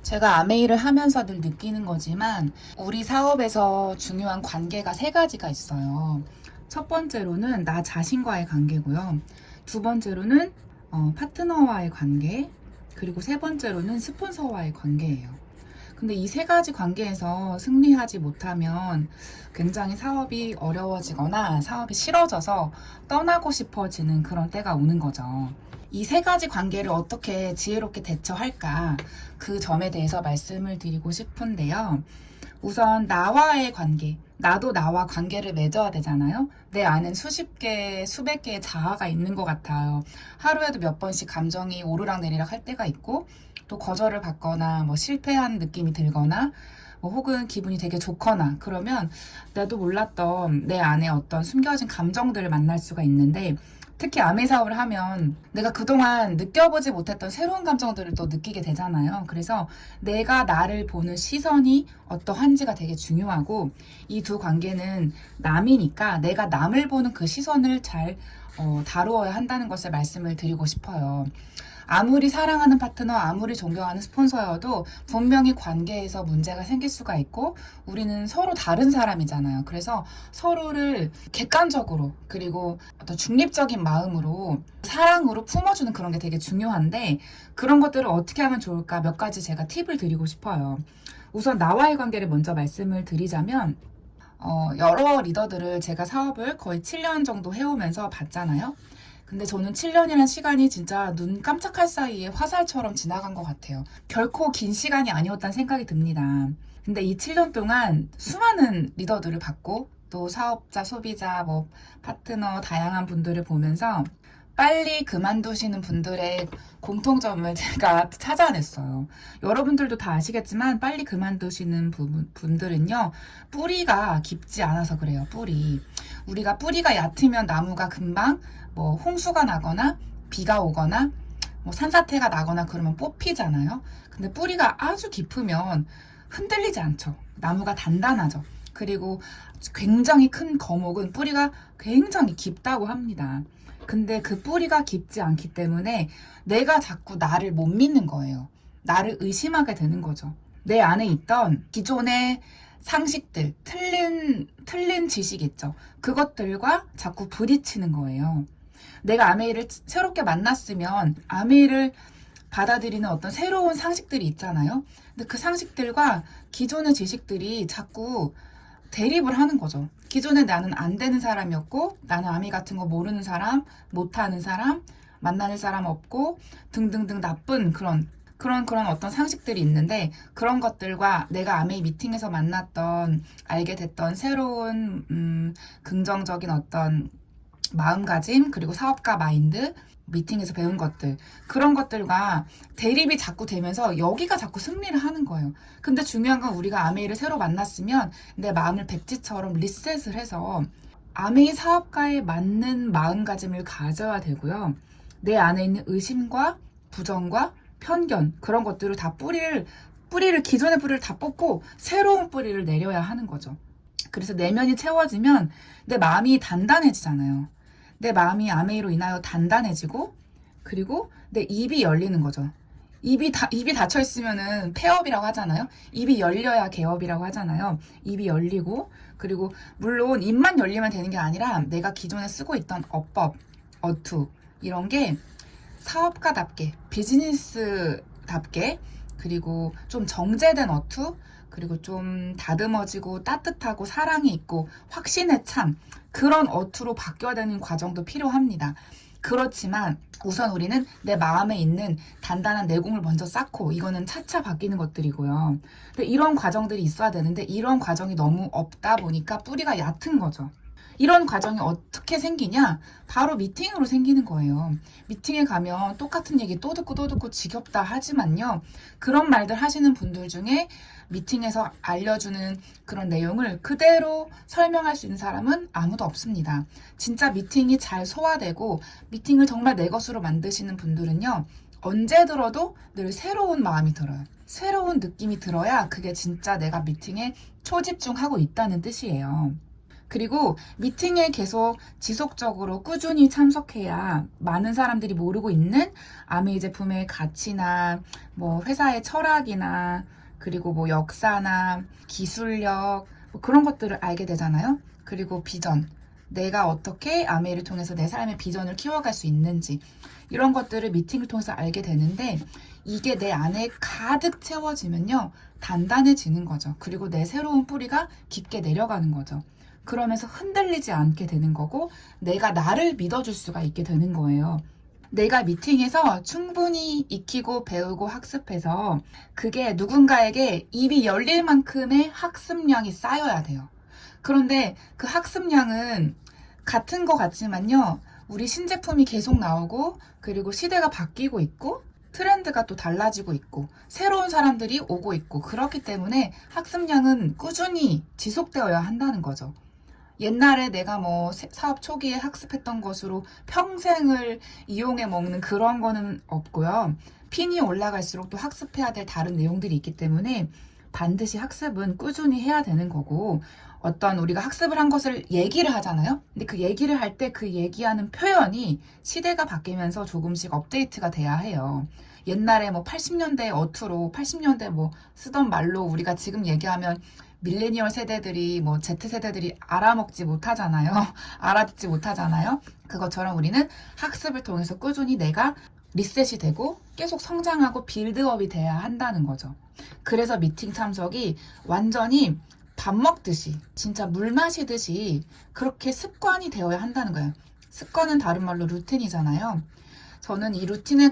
제가 아메이를 하면서 늘 느끼는 거지만 우리 사업에서 중요한 관계가 세 가지가 있어요. 첫 번째로는 나 자신과의 관계고요. 두 번째로는 파트너와의 관계, 그리고 세 번째로는 스폰서와의 관계예요. 근데 이 세 가지 관계에서 승리하지 못하면 굉장히 사업이 어려워지거나 사업이 싫어져서 떠나고 싶어지는 그런 때가 오는 거죠. 이 세 가지 관계를 어떻게 지혜롭게 대처할까? 그 점에 대해서 말씀을 드리고 싶은데요. 우선 나와의 관계. 나도 나와 관계를 맺어야 되잖아요. 내 안엔 수십 개, 수백 개의 자아가 있는 것 같아요. 하루에도 몇 번씩 감정이 오르락내리락 할 때가 있고, 또 거절을 받거나, 실패한 느낌이 들거나, 혹은 기분이 되게 좋거나, 그러면 나도 몰랐던 내 안에 어떤 숨겨진 감정들을 만날 수가 있는데, 특히 아메 사업을 하면 내가 그동안 느껴보지 못했던 새로운 감정들을 또 느끼게 되잖아요. 그래서 내가 나를 보는 시선이 어떠한지가 되게 중요하고, 이 두 관계는 남이니까 내가 남을 보는 그 시선을 잘 다루어야 한다는 것을 말씀을 드리고 싶어요. 아무리 사랑하는 파트너, 아무리 존경하는 스폰서여도 분명히 관계에서 문제가 생길 수가 있고, 우리는 서로 다른 사람이잖아요. 그래서 서로를 객관적으로, 그리고 어떤 중립적인 마음으로, 사랑으로 품어주는 그런 게 되게 중요한데, 그런 것들을 어떻게 하면 좋을까 몇 가지 제가 팁을 드리고 싶어요. 우선 나와의 관계를 먼저 말씀을 드리자면, 여러 리더들을 제가 사업을 거의 7년 정도 해오면서 봤잖아요. 근데 저는 7년이라는 시간이 진짜 눈 깜짝할 사이에 화살처럼 지나간 것 같아요. 결코 긴 시간이 아니었다는 생각이 듭니다. 근데 이 7년 동안 수많은 리더들을 봤고, 또 사업자, 소비자, 파트너, 다양한 분들을 보면서 빨리 그만두시는 분들의 공통점을 제가 찾아냈어요. 여러분들도 다 아시겠지만 빨리 그만두시는 분들은요, 뿌리가 깊지 않아서 그래요. 우리가 뿌리가 얕으면 나무가 금방 홍수가 나거나 비가 오거나 산사태가 나거나 그러면 뽑히잖아요. 근데 뿌리가 아주 깊으면 흔들리지 않죠. 나무가 단단하죠. 그리고 굉장히 큰 거목은 뿌리가 굉장히 깊다고 합니다. 근데 그 뿌리가 깊지 않기 때문에 내가 자꾸 나를 못 믿는 거예요. 나를 의심하게 되는 거죠. 내 안에 있던 기존의 상식들, 틀린 지식 있죠. 그것들과 자꾸 부딪히는 거예요. 내가 아메이를 새롭게 만났으면 아메이를 받아들이는 어떤 새로운 상식들이 있잖아요. 근데 그 상식들과 기존의 지식들이 자꾸 대립을 하는 거죠. 기존에 나는 안 되는 사람이었고, 나는 아미 같은 거 모르는 사람, 못하는 사람, 만나는 사람 없고, 등등등 나쁜 그런 어떤 상식들이 있는데, 그런 것들과 내가 아메이 미팅에서 만났던, 알게 됐던 새로운, 긍정적인 어떤 마음가짐, 그리고 사업가 마인드, 미팅에서 배운 것들, 그런 것들과 대립이 자꾸 되면서 여기가 자꾸 승리를 하는 거예요. 근데 중요한 건 우리가 아메이를 새로 만났으면 내 마음을 백지처럼 리셋을 해서 아메이 사업가에 맞는 마음가짐을 가져야 되고요. 내 안에 있는 의심과 부정과 편견, 그런 것들을 다 기존의 뿌리를 다 뽑고 새로운 뿌리를 내려야 하는 거죠. 그래서 내면이 채워지면 내 마음이 단단해지잖아요. 내 마음이 아메이로 인하여 단단해지고, 그리고 내 입이 열리는 거죠. 입이 닫혀 있으면은 폐업이라고 하잖아요. 입이 열려야 개업이라고 하잖아요. 입이 열리고, 그리고 물론 입만 열리면 되는 게 아니라 내가 기존에 쓰고 있던 어법, 어투, 이런 게 사업가답게, 비즈니스답게, 그리고 좀 정제된 어투, 그리고 좀 다듬어지고 따뜻하고 사랑이 있고 확신에 찬 그런 어투로 바뀌어야 되는 과정도 필요합니다. 그렇지만 우선 우리는 내 마음에 있는 단단한 내공을 먼저 쌓고, 이거는 차차 바뀌는 것들이고요. 근데 이런 과정들이 있어야 되는데 이런 과정이 너무 없다 보니까 뿌리가 얕은 거죠. 이런 과정이 어떻게 생기냐? 바로 미팅으로 생기는 거예요. 미팅에 가면 똑같은 얘기 또 듣고 지겹다 하지만요. 그런 말들 하시는 분들 중에 미팅에서 알려주는 그런 내용을 그대로 설명할 수 있는 사람은 아무도 없습니다. 진짜 미팅이 잘 소화되고 미팅을 정말 내 것으로 만드시는 분들은요. 언제 들어도 늘 새로운 마음이 들어요. 새로운 느낌이 들어야 그게 진짜 내가 미팅에 초집중하고 있다는 뜻이에요. 그리고 미팅에 계속 지속적으로 꾸준히 참석해야 많은 사람들이 모르고 있는 아메이 제품의 가치나 뭐 회사의 철학이나 그리고 뭐 역사나 기술력 뭐 그런 것들을 알게 되잖아요. 그리고 비전. 내가 어떻게 아메이를 통해서 내 삶의 비전을 키워갈 수 있는지 이런 것들을 미팅을 통해서 알게 되는데 이게 내 안에 가득 채워지면요. 단단해지는 거죠. 그리고 내 새로운 뿌리가 깊게 내려가는 거죠. 그러면서 흔들리지 않게 되는 거고 내가 나를 믿어줄 수가 있게 되는 거예요. 내가 미팅에서 충분히 익히고 배우고 학습해서 그게 누군가에게 입이 열릴 만큼의 학습량이 쌓여야 돼요. 그런데 그 학습량은 같은 것 같지만요. 우리 신제품이 계속 나오고 그리고 시대가 바뀌고 있고 트렌드가 또 달라지고 있고 새로운 사람들이 오고 있고 그렇기 때문에 학습량은 꾸준히 지속되어야 한다는 거죠. 옛날에 내가 뭐 사업 초기에 학습했던 것으로 평생을 이용해 먹는 그런 거는 없고요. 핀이 올라갈수록 또 학습해야 될 다른 내용들이 있기 때문에 반드시 학습은 꾸준히 해야 되는 거고 어떤 우리가 학습을 한 것을 얘기를 하잖아요. 근데 그 얘기를 할 때 그 얘기하는 표현이 시대가 바뀌면서 조금씩 업데이트가 돼야 해요. 옛날에 뭐 80년대 어투로 80년대 뭐 쓰던 말로 우리가 지금 얘기하면 밀레니얼 세대들이 뭐 Z세대들이 알아먹지 못하잖아요. 알아듣지 못하잖아요. 그것처럼 우리는 학습을 통해서 꾸준히 내가 리셋이 되고 계속 성장하고 빌드업이 돼야 한다는 거죠. 그래서 미팅 참석이 완전히 밥 먹듯이 진짜 물 마시듯이 그렇게 습관이 되어야 한다는 거예요. 습관은 다른 말로 루틴이잖아요. 저는 이 루틴의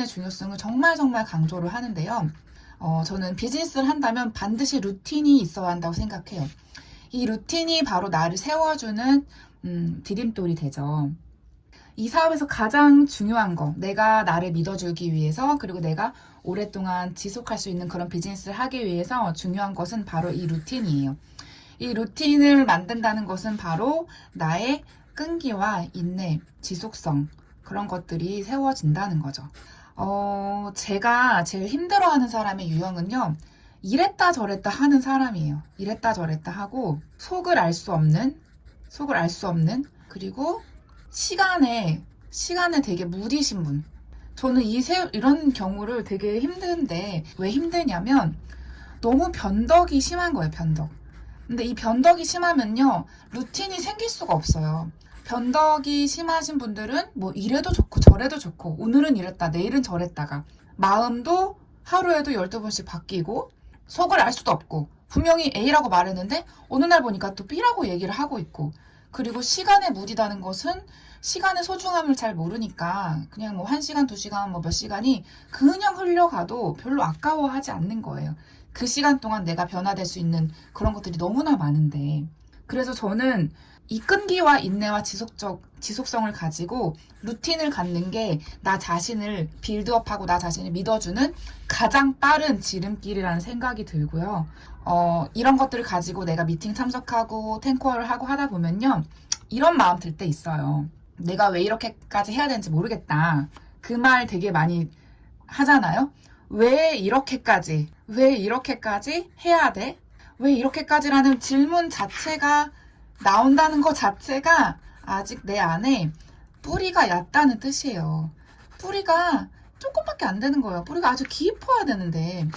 중요성을 정말 강조를 하는데요. 저는 비즈니스를 한다면 반드시 루틴이 있어야 한다고 생각해요. 이 루틴이 바로 나를 세워주는 디딤돌이 되죠. 이 사업에서 가장 중요한 거, 내가 나를 믿어주기 위해서 그리고 내가 오랫동안 지속할 수 있는 그런 비즈니스를 하기 위해서 중요한 것은 바로 이 루틴이에요. 이 루틴을 만든다는 것은 바로 나의 끈기와 인내, 지속성 그런 것들이 세워진다는 거죠. 제가 제일 힘들어하는 사람의 유형은요. 이랬다 저랬다 하는 사람이에요. 이랬다 저랬다 하고 속을 알 수 없는 그리고 시간에 되게 무디신 분. 저는 이런 경우를 되게 힘든데 왜 힘드냐면 너무 변덕이 심한 거예요. 변덕. 근데 이 변덕이 심하면요. 루틴이 생길 수가 없어요. 변덕이 심하신 분들은 뭐 이래도 좋고 저래도 좋고 오늘은 이랬다 내일은 저랬다가 마음도 하루에도 12번씩 바뀌고 속을 알 수도 없고 분명히 A라고 말했는데 어느 날 보니까 또 B라고 얘기를 하고 있고 그리고 시간에 무디다는 것은 시간의 소중함을 잘 모르니까 그냥 뭐 1시간, 2시간, 뭐 몇 시간이 그냥 흘러가도 별로 아까워하지 않는 거예요. 그 시간 동안 내가 변화될 수 있는 그런 것들이 너무나 많은데 그래서 저는 이 끈기와 인내와 지속성을 가지고 루틴을 갖는 게 나 자신을 빌드업하고 나 자신을 믿어주는 가장 빠른 지름길이라는 생각이 들고요. 이런 것들을 가지고 내가 미팅 참석하고 탱커를 하고 하다 보면요. 이런 마음 들 때 있어요. 내가 왜 이렇게까지 해야 되는지 모르겠다. 그 말 되게 많이 하잖아요. 왜 이렇게까지 해야 돼? 왜 이렇게까지라는 질문 자체가 나온다는 것 자체가 아직 내 안에 뿌리가 얕다는 뜻이에요. 뿌리가 조금밖에 안 되는 거예요. 뿌리가 아주 깊어야 되는데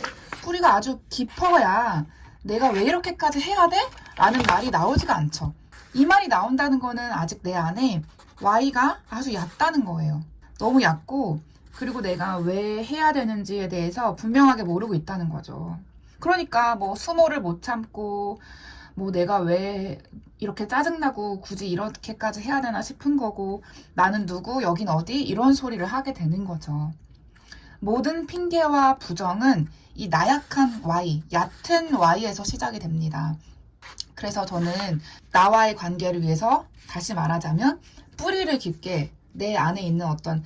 뿌리가 아주 깊어야 내가 왜 이렇게까지 해야 돼? 라는 말이 나오지가 않죠. 이 말이 나온다는 거는 아직 내 안에 Y가 아주 얕다는 거예요. 너무 얕고 그리고 내가 왜 해야 되는지에 대해서 분명하게 모르고 있다는 거죠. 그러니까 뭐 수모를 못 참고 뭐 내가 왜 이렇게 짜증나고 굳이 이렇게까지 해야 되나 싶은 거고 나는 누구 여긴 어디 이런 소리를 하게 되는 거죠. 모든 핑계와 부정은 이 나약한 Y, 얕은 Y에서 시작이 됩니다. 그래서 저는 나와의 관계를 위해서 다시 말하자면 뿌리를 깊게 내 안에 있는 어떤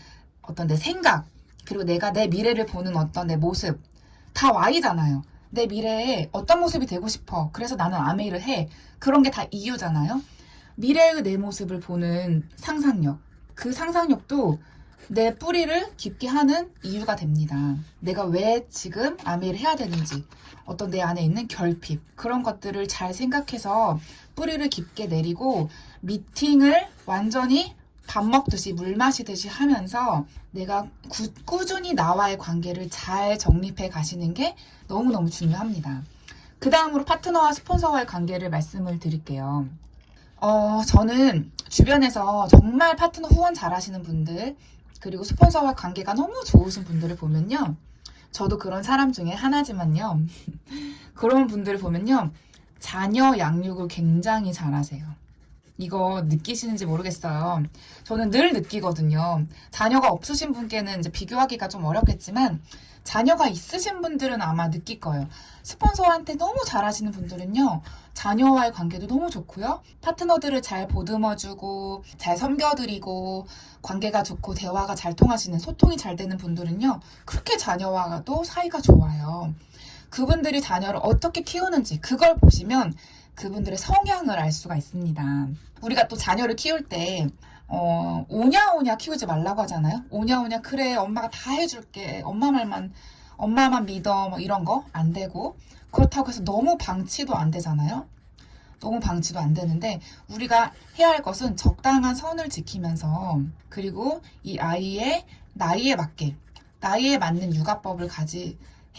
내 생각 그리고 내가 내 미래를 보는 어떤 내 모습 다 Y잖아요. 내 미래에 어떤 모습이 되고 싶어. 그래서 나는 아메이를 해. 그런 게 다 이유잖아요. 미래의 내 모습을 보는 상상력. 그 상상력도 내 뿌리를 깊게 하는 이유가 됩니다. 내가 왜 지금 아메이를 해야 되는지, 어떤 내 안에 있는 결핍, 그런 것들을 잘 생각해서 뿌리를 깊게 내리고 미팅을 완전히 밥 먹듯이 물 마시듯이 하면서 내가 꾸준히 나와의 관계를 잘 정립해 가시는 게 너무너무 중요합니다. 그 다음으로 파트너와 스폰서와의 관계를 말씀을 드릴게요. 저는 주변에서 정말 파트너 후원 잘하시는 분들, 그리고 스폰서와 관계가 너무 좋으신 분들을 보면요. 저도 그런 사람 중에 하나지만요. 그런 분들을 보면요. 자녀 양육을 굉장히 잘하세요. 이거 느끼시는지 모르겠어요. 저는 늘 느끼거든요. 자녀가 없으신 분께는 이제 비교하기가 좀 어렵겠지만 자녀가 있으신 분들은 아마 느낄 거예요. 스폰서한테 너무 잘하시는 분들은요. 자녀와의 관계도 너무 좋고요. 파트너들을 잘 보듬어주고 잘 섬겨드리고 관계가 좋고 대화가 잘 통하시는 소통이 잘 되는 분들은요. 그렇게 자녀와도 사이가 좋아요. 그분들이 자녀를 어떻게 키우는지 그걸 보시면 그분들의 성향을 알 수가 있습니다. 우리가 또 자녀를 키울 때 오냐오냐 키우지 말라고 하잖아요. 오냐오냐 그래 엄마가 다 해줄게 엄마만 믿어 뭐 이런 거 안 되고 그렇다고 해서 너무 방치도 안 되잖아요. 너무 방치도 안 되는데 우리가 해야 할 것은 적당한 선을 지키면서 그리고 이 아이의 나이에 맞는 육아법을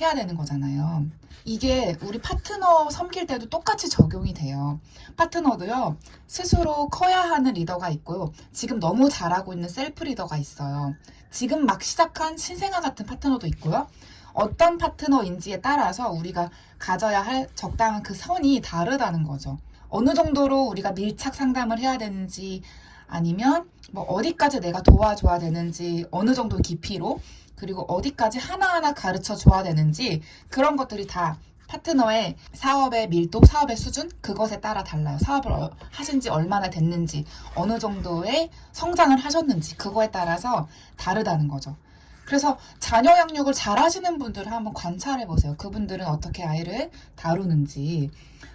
해야 되는 거잖아요. 이게 우리 파트너 섬길 때도 똑같이 적용이 돼요. 파트너도요, 스스로 커야 하는 리더가 있고요. 지금 너무 잘하고 있는 셀프 리더가 있어요. 지금 막 시작한 신생아 같은 파트너도 있고요. 어떤 파트너인지에 따라서 우리가 가져야 할 적당한 그 선이 다르다는 거죠. 어느 정도로 우리가 밀착 상담을 해야 되는지 아니면 뭐 어디까지 내가 도와줘야 되는지 어느 정도 깊이로 그리고 어디까지 하나하나 가르쳐 줘야 되는지 그런 것들이 다 파트너의 사업의 밀도, 사업의 수준 그것에 따라 달라요. 사업을 하신 지 얼마나 됐는지 어느 정도의 성장을 하셨는지 그거에 따라서 다르다는 거죠. 그래서 자녀 양육을 잘 하시는 분들을 한번 관찰해 보세요. 그분들은 어떻게 아이를 다루는지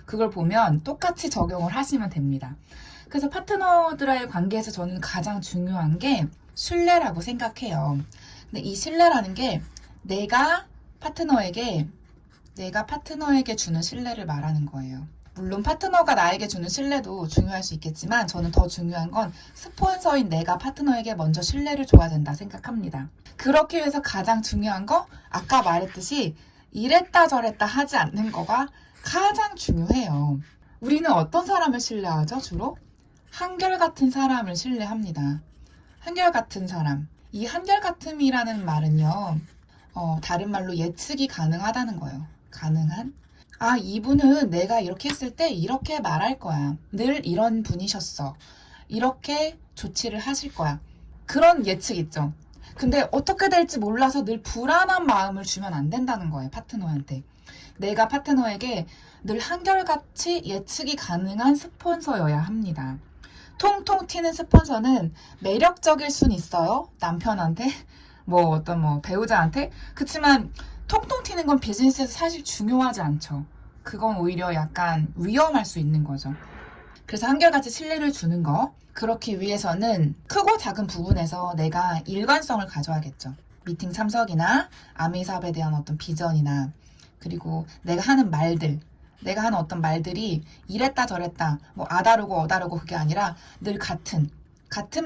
그걸 보면 똑같이 적용을 하시면 됩니다. 그래서 파트너들과의 관계에서 저는 가장 중요한 게 신뢰라고 생각해요. 근데 이 신뢰라는 게 내가 파트너에게 주는 신뢰를 말하는 거예요. 물론 파트너가 나에게 주는 신뢰도 중요할 수 있겠지만 저는 더 중요한 건 스폰서인 내가 파트너에게 먼저 신뢰를 줘야 된다 생각합니다. 그렇기 위해서 가장 중요한 거 아까 말했듯이 이랬다 저랬다 하지 않는 거가 가장 중요해요. 우리는 어떤 사람을 신뢰하죠? 주로? 한결같은 사람을 신뢰합니다. 한결같은 사람. 이 한결같음이라는 말은요. 다른 말로 예측이 가능하다는 거예요. 가능한? 아, 이분은 내가 이렇게 했을 때 이렇게 말할 거야. 늘 이런 분이셨어. 이렇게 조치를 하실 거야. 그런 예측 있죠. 근데 어떻게 될지 몰라서 늘 불안한 마음을 주면 안 된다는 거예요. 파트너한테. 내가 파트너에게 늘 한결같이 예측이 가능한 스폰서여야 합니다. 통통 튀는 스폰서는 매력적일 순 있어요. 남편한테, 어떤 배우자한테. 그치만 통통 튀는 건 비즈니스에서 사실 중요하지 않죠. 그건 오히려 약간 위험할 수 있는 거죠. 그래서 한결같이 신뢰를 주는 거. 그렇기 위해서는 크고 작은 부분에서 내가 일관성을 가져야겠죠. 미팅 참석이나 아메이 사업에 대한 어떤 비전이나 그리고 내가 하는 어떤 말들이 이랬다 저랬다 아다르고 어다르고 그게 아니라 늘 같은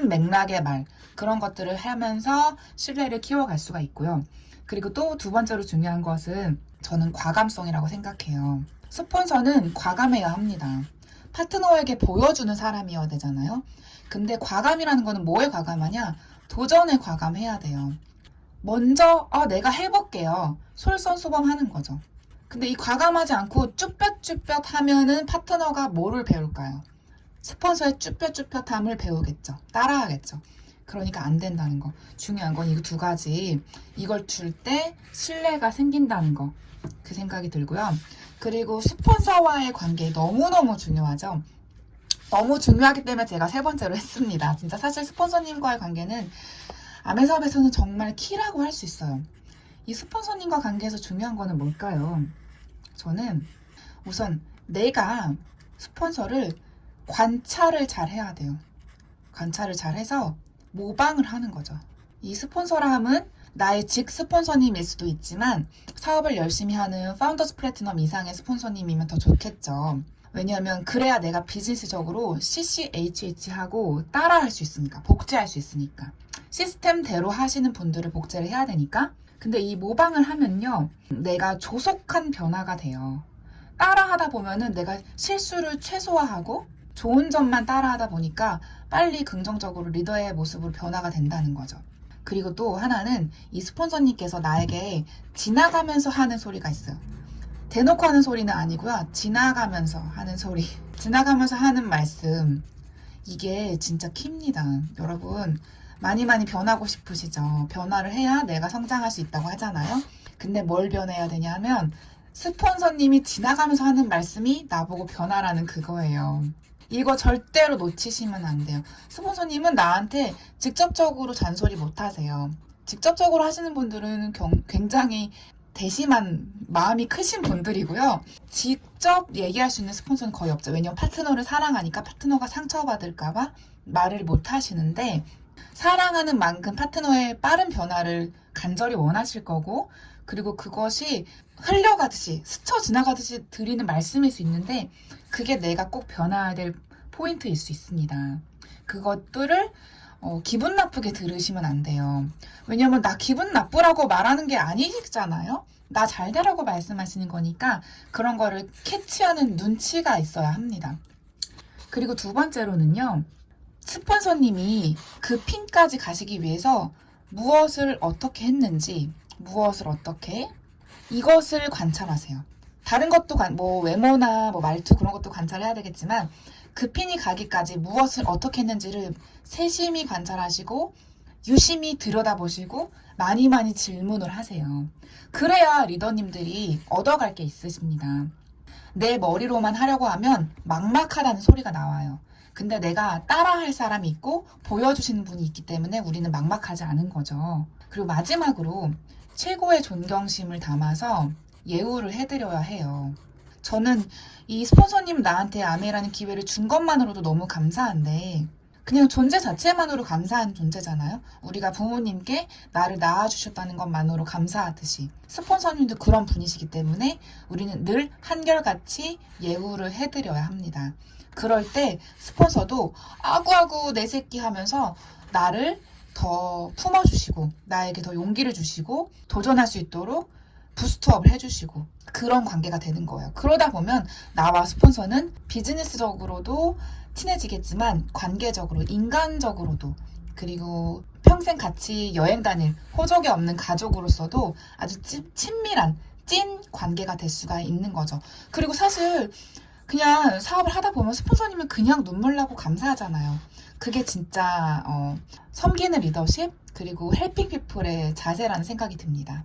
맥락의 말 그런 것들을 하면서 신뢰를 키워갈 수가 있고요. 그리고 또 두 번째로 중요한 것은 저는 과감성이라고 생각해요. 스폰서는 과감해야 합니다. 파트너에게 보여주는 사람이어야 되잖아요. 근데 과감이라는 거는 뭐에 과감하냐? 도전에 과감해야 돼요. 먼저 내가 해볼게요. 솔선수범하는 거죠. 근데 이 과감하지 않고 쭈뼛쭈뼛 하면은 파트너가 뭐를 배울까요? 스폰서의 쭈뼛쭈뼛함을 배우겠죠. 따라하겠죠. 그러니까 안 된다는 거. 중요한 건 이 두 가지. 이걸 줄 때 신뢰가 생긴다는 거. 그 생각이 들고요. 그리고 스폰서와의 관계 너무너무 중요하죠. 너무 중요하기 때문에 제가 세 번째로 했습니다. 진짜 사실 스폰서님과의 관계는 아메사업에서는 정말 키라고 할 수 있어요. 이 스폰서님과 관계에서 중요한 거는 뭘까요? 저는 우선 내가 스폰서를 관찰을 잘 해야 돼요. 관찰을 잘 해서 모방을 하는 거죠. 이 스폰서람은 나의 직 스폰서님일 수도 있지만 사업을 열심히 하는 파운더스 플래티넘 이상의 스폰서님이면 더 좋겠죠. 왜냐하면 그래야 내가 비즈니스적으로 CCHH하고 따라할 수 있으니까, 복제할 수 있으니까. 시스템대로 하시는 분들을 복제를 해야 되니까. 근데 이 모방을 하면요, 내가 조속한 변화가 돼요. 따라하다 보면은 내가 실수를 최소화하고 좋은 점만 따라하다 보니까 빨리 긍정적으로 리더의 모습으로 변화가 된다는 거죠. 그리고 또 하나는 이 스폰서님께서 나에게 지나가면서 하는 소리가 있어요. 대놓고 하는 소리는 아니고요. 지나가면서 하는 소리. 지나가면서 하는 말씀. 이게 진짜 킵니다. 여러분, 많이 변하고 싶으시죠? 변화를 해야 내가 성장할 수 있다고 하잖아요. 근데 뭘 변해야 되냐 하면 스폰서님이 지나가면서 하는 말씀이 나보고 변하라는 그거예요. 이거 절대로 놓치시면 안 돼요. 스폰서님은 나한테 직접적으로 잔소리 못 하세요. 직접적으로 하시는 분들은 굉장히 대심한 마음이 크신 분들이고요. 직접 얘기할 수 있는 스폰서는 거의 없죠. 왜냐면 파트너를 사랑하니까 파트너가 상처받을까봐 말을 못 하시는데, 사랑하는 만큼 파트너의 빠른 변화를 간절히 원하실 거고, 그리고 그것이 흘려가듯이 스쳐 지나가듯이 드리는 말씀일 수 있는데, 그게 내가 꼭 변화해야 될 포인트일 수 있습니다. 그것들을 기분 나쁘게 들으시면 안 돼요. 왜냐면 나 기분 나쁘라고 말하는 게 아니잖아요. 나 잘 되라고 말씀하시는 거니까 그런 거를 캐치하는 눈치가 있어야 합니다. 그리고 두 번째로는요, 스폰서님이 그 핀까지 가시기 위해서 무엇을 어떻게 했는지, 무엇을 어떻게, 이것을 관찰하세요. 다른 것도 뭐 외모나 뭐 말투 그런 것도 관찰해야 되겠지만 그 핀이 가기까지 무엇을 어떻게 했는지를 세심히 관찰하시고 유심히 들여다보시고 많이 질문을 하세요. 그래야 리더님들이 얻어갈 게 있으십니다. 내 머리로만 하려고 하면 막막하다는 소리가 나와요. 근데 내가 따라할 사람이 있고 보여주시는 분이 있기 때문에 우리는 막막하지 않은 거죠. 그리고 마지막으로 최고의 존경심을 담아서 예우를 해드려야 해요. 저는 이 스폰서님 나한테 아메라는 기회를 준 것만으로도 너무 감사한데, 그냥 존재 자체만으로 감사한 존재잖아요. 우리가 부모님께 나를 낳아주셨다는 것만으로 감사하듯이 스폰서님도 그런 분이시기 때문에 우리는 늘 한결같이 예우를 해드려야 합니다. 그럴 때 스폰서도 아구아구 내 새끼 하면서 나를 더 품어주시고 나에게 더 용기를 주시고 도전할 수 있도록 부스트업을 해주시고 그런 관계가 되는 거예요. 그러다 보면 나와 스폰서는 비즈니스적으로도 친해지겠지만 관계적으로, 인간적으로도, 그리고 평생 같이 여행 다닐 호적이 없는 가족으로서도 아주 친밀한 찐 관계가 될 수가 있는 거죠. 그리고 사실 그냥 사업을 하다 보면 스폰서님은 그냥 눈물 나고 감사하잖아요. 그게 진짜 섬기는 리더십 그리고 헬핑 피플의 자세라는 생각이 듭니다.